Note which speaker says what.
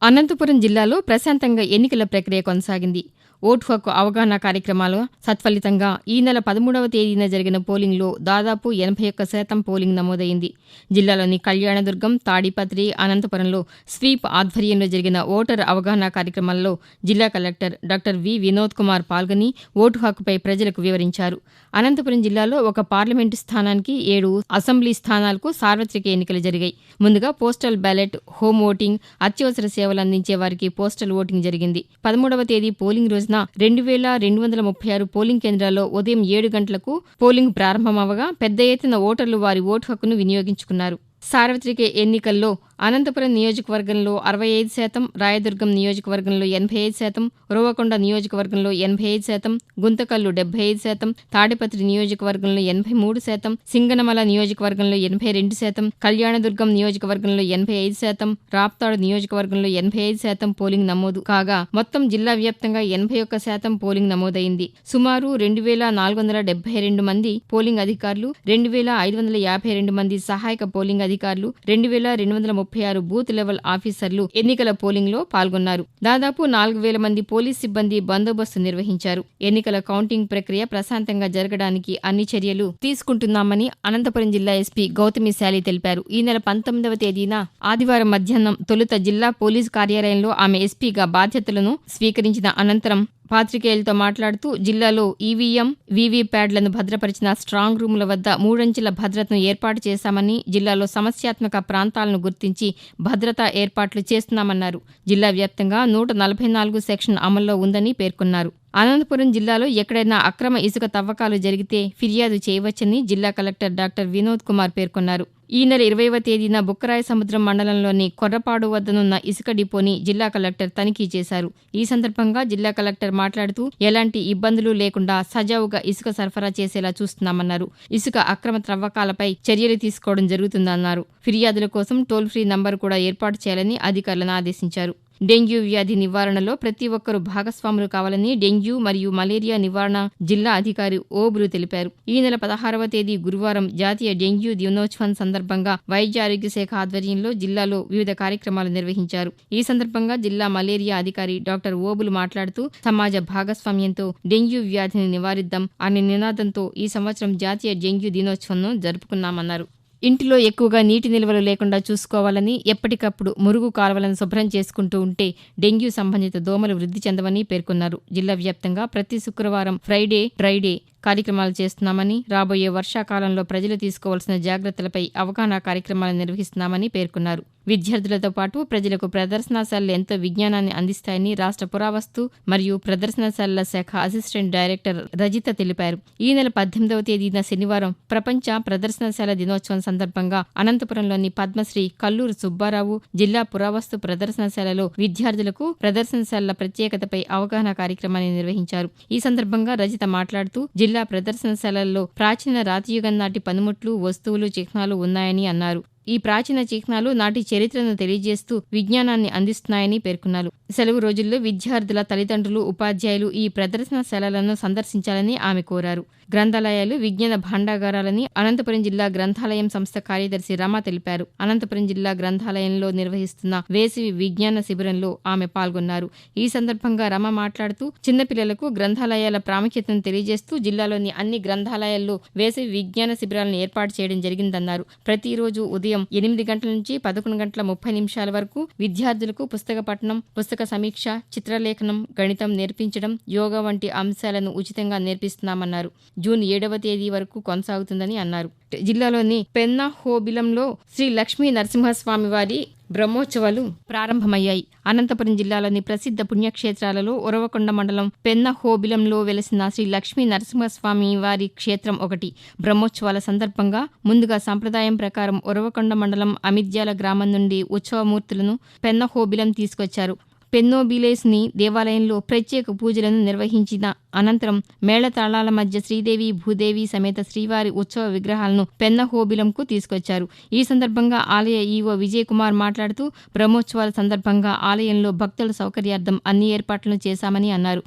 Speaker 1: అనంతపురం జిల్లాలో ప్రశాంతంగా ఎన్నికల ప్రక్రియ కొనసాగింది. ఓటు హక్కు అవగాహన కార్యక్రమాలు సత్ఫలితంగా ఈ నెల 13వ తేదీన జరిగిన పోలింగ్లో దాదాపు 81% పోలింగ్ నమోదైంది. జిల్లాలోని కళ్యాణదుర్గం, తాడిపత్రి, అనంతపురంలో స్వీప్ ఆధ్వర్యంలో జరిగిన ఓటర్ అవగాహన కార్యక్రమాల్లో జిల్లా collector doctor V. Vinod Kumar పాల్గొని ఓటు హక్కుపై ప్రజలకు వివరించారు. అనంతపురం జిల్లాలో ఒక పార్లమెంటు స్థానానికి 7 అసెంబ్లీ స్థానాలకు సార్వత్రిక ఎన్నికలు జరిగాయి. ముందుగా పోస్టల్ బ్యాలెట్, హోం ఓటింగ్, అత్యవసర సేవలు అందించే వారికి పోస్టల్ ఓటింగ్ జరిగింది. 13వ తేదీ పోలింగ్ రోజున 2236 పోలింగ్ కేంద్రాల్లో ఉదయం 7 గంటలకు పోలింగ్ ప్రారంభమవగా పెద్ద ఎత్తున ఓటర్లు వారి ఓటు హక్కును వినియోగించుకున్నారు. సార్వత్రిక ఎన్నికల్లో అనంతపురం నియోజకవర్గంలో 65%, రాయదుర్గం నియోజకవర్గంలో 85%, ఉరవకొండ నియోజకవర్గంలో 85%, గుంతకల్లు 75%, తాడిపత్రి నియోజకవర్గంలో 83%, సింగనమల నియోజకవర్గంలో 82%, కళ్యాణదుర్గం నియోజకవర్గంలో 85%, రాప్తాడు నియోజకవర్గంలో 85% పోలింగ్ నమోదు కాగా మొత్తం జిల్లా వ్యాప్తంగా 81% పోలింగ్ నమోదైంది. సుమారు 2472 మంది పోలింగ్ అధికారులు, 2552 మంది సహాయక పోలింగ్ అధికారులు, 2236 బూత్ లెవెల్ ఆఫీసర్లు ఎన్నికల పోలింగ్లో పాల్గొన్నారు. దాదాపు 4000 మంది పోలీస్ సిబ్బంది బందోబస్తు నిర్వహించారు. ఎన్నికల కౌంటింగ్ ప్రక్రియ ప్రశాంతంగా జరగడానికి అన్ని చర్యలు తీసుకుంటున్నామని అనంతపురం జిల్లా ఎస్పీ గౌతమి శాలి తెలిపారు. ఈ నెల 19వ తేదీన ఆదివారం మధ్యాహ్నం తొలుత జిల్లా పోలీసు కార్యాలయంలో ఆమె ఎస్పీగా బాధ్యతలను స్వీకరించిన అనంతరం పాత్రికేయులతో మాట్లాడుతూ జిల్లాలో ఈవీఎం, వీవీప్యాడ్లను భద్రపరిచిన స్ట్రాంగ్ రూముల వద్ద 3 అంచెల భద్రతను ఏర్పాటు చేశామని, జిల్లాలో సమస్యాత్మక ప్రాంతాలను గుర్తించి భద్రతా ఏర్పాట్లు చేస్తున్నామన్నారు. జిల్లా వ్యాప్తంగా 144 సెక్షన్ అమల్లో ఉందని పేర్కొన్నారు. అనంతపురం జిల్లాలో ఎక్కడైనా అక్రమ ఇసుక తవ్వకాలు జరిగితే ఫిర్యాదు చేయవచ్చని జిల్లా కలెక్టర్ డాక్టర్ వినోద్ కుమార్ పేర్కొన్నారు. ఈ నెల 20వ తేదీన బుక్కరాయ సముద్రం మండలంలోని కొర్రపాడు వద్దనున్న ఇసుక డిపోని జిల్లా కలెక్టర్ తనిఖీ చేశారు. ఈ సందర్భంగా జిల్లా కలెక్టర్ మాట్లాడుతూ ఎలాంటి ఇబ్బందులు లేకుండా సజావుగా ఇసుక సరఫరా చేసేలా చూస్తున్నామన్నారు. ఇసుక అక్రమ త్రవ్వకాలపై చర్యలు తీసుకోవడం జరుగుతుందన్నారు. ఫిర్యాదుల కోసం టోల్ ఫ్రీ నంబర్ కూడా ఏర్పాటు చేయాలని అధికారులను ఆదేశించారు. డెంగ్యూ వ్యాధి నివారణలో ప్రతి ఒక్కరూ భాగస్వాములు కావాలని డెంగ్యూ మరియు మలేరియా నివారణ జిల్లా అధికారి ఓబ్రు తెలిపారు. ఈ నెల 16వ తేదీ గురువారం జాతీయ డెంగ్యూ దినోత్సవం సందర్భంగా వైద్య ఆరోగ్య శాఖ ఆధ్వర్యంలో జిల్లాలో వివిధ కార్యక్రమాలు నిర్వహించారు. ఈ సందర్భంగా జిల్లా మలేరియా అధికారి డాక్టర్ ఓబులు మాట్లాడుతూ సమాజ భాగస్వామ్యంతో డెంగ్యూ వ్యాధిని నివారిద్దాం అనే నినాదంతో ఈ సంవత్సరం జాతీయ డెంగ్యూ దినోత్సవంను జరుపుకున్నామన్నారు. ఇంటిలో ఎక్కువగా నీటి నిల్వలు లేకుండా చూసుకోవాలని, ఎప్పటికప్పుడు మురుగు కాలువలను శుభ్రం చేసుకుంటూ ఉంటే డెంగ్యూ సంబంధిత దోమలు వృద్ధి చెందవని పేర్కొన్నారు. జిల్లా వ్యాప్తంగా ప్రతి శుక్రవారం ఫ్రైడే, డ్రైడే కార్యక్రమాలు చేస్తున్నామని, రాబోయే వర్షాకాలంలో ప్రజలు తీసుకోవాల్సిన జాగ్రత్తలపై అవగాహన కార్యక్రమాలు నిర్వహిస్తున్నామని పేర్కొన్నారు. విద్యార్థులతో పాటు ప్రజలకు ప్రదర్శనశాలలు ఎంతో విజ్ఞానాన్ని అందిస్తాయని రాష్ట్ర పురావస్తు మరియు ప్రదర్శనశాలల శాఖ అసిస్టెంట్ డైరెక్టర్ రజిత తెలిపారు. ఈ నెల 18వ తేదీన శనివారం ప్రపంచ ప్రదర్శనశాల దినోత్సవం సందర్భంగా అనంతపురంలోని పద్మశ్రీ కల్లూరు సుబ్బారావు జిల్లా పురావస్తు ప్రదర్శనశాలలో విద్యార్థులకు ప్రదర్శనశాలల ప్రత్యేకతపై అవగాహన కార్యక్రమాన్ని నిర్వహించారు. ఈ సందర్భంగా రజిత మాట్లాడుతూ జిల్లా ప్రదర్శనశాలల్లో ప్రాచీన రాతియుగం నాటి పనిముట్లు, వస్తువులు, చిహ్నాలు ఉన్నాయని అన్నారు. ఈ ప్రాచీన చిహ్నాలు నాటి చరిత్రను తెలియజేస్తూ విజ్ఞానాన్ని అందిస్తున్నాయని పేర్కొన్నారు. సెలవు రోజుల్లో విద్యార్థుల తల్లిదండ్రులు, ఉపాధ్యాయులు ఈ ప్రదర్శనశాలలను సందర్శించాలని ఆమె కోరారు. గ్రంథాలయాలు విజ్ఞాన భాండాగారాలని అనంతపురం జిల్లా గ్రంథాలయం సంస్థ కార్యదర్శి రమ తెలిపారు. అనంతపురం జిల్లా గ్రంథాలయంలో నిర్వహిస్తున్న వేసవి విజ్ఞాన శిబిరంలో ఆమె పాల్గొన్నారు. ఈ సందర్భంగా రమ మాట్లాడుతూ చిన్నపిల్లలకు గ్రంథాలయాల ప్రాముఖ్యతను తెలియజేస్తూ జిల్లాలోని అన్ని గ్రంథాలయాల్లో వేసవి విజ్ఞాన శిబిరాలను ఏర్పాటు చేయడం జరిగిందన్నారు. ప్రతిరోజు ఉదయం 8 గంటల నుంచి 11:30 వరకు విద్యార్థులకు పుస్తక పఠనం, పుస్తక సమీక్ష, చిత్రలేఖనం, గణితం నేర్పించడం, యోగా వంటి అంశాలను ఉచితంగా నేర్పిస్తున్నామన్నారు. జూన్ 7వ తేదీ వరకు కొనసాగుతుందని అన్నారు. జిల్లాలోని పెన్నహోబిలంలో శ్రీ లక్ష్మీ నరసింహస్వామి వారి బ్రహ్మోత్సవాలు ప్రారంభమయ్యాయి. అనంతపురం జిల్లాలోని ప్రసిద్ధ పుణ్యక్షేత్రాలలో ఉరవకొండ మండలం పెన్నహోబిలంలో వెలసిన శ్రీ లక్ష్మీ నరసింహస్వామి వారి క్షేత్రం ఒకటి. బ్రహ్మోత్సవాల సందర్భంగా ముందుగా సంప్రదాయం ప్రకారం ఉరవకొండ మండలం అమిద్యాల గ్రామం నుండి ఉత్సవమూర్తులను పెన్నహోబిలం తీసుకొచ్చారు. పెన్నోబిలేస్ని దేవాలయంలో ప్రత్యేక పూజలను నిర్వహించిన అనంతరం మేళతాళాల మధ్య శ్రీదేవి, భూదేవి సమేత శ్రీవారి ఉత్సవ విగ్రహాలను పెన్నహోబిలంకు తీసుకొచ్చారు. ఈ సందర్భంగా ఆలయ ఈవో విజయ్ కుమార్ మాట్లాడుతూ బ్రహ్మోత్సవాల సందర్భంగా ఆలయంలో భక్తుల సౌకర్యార్థం అన్ని ఏర్పాట్లను చేశామని అన్నారు.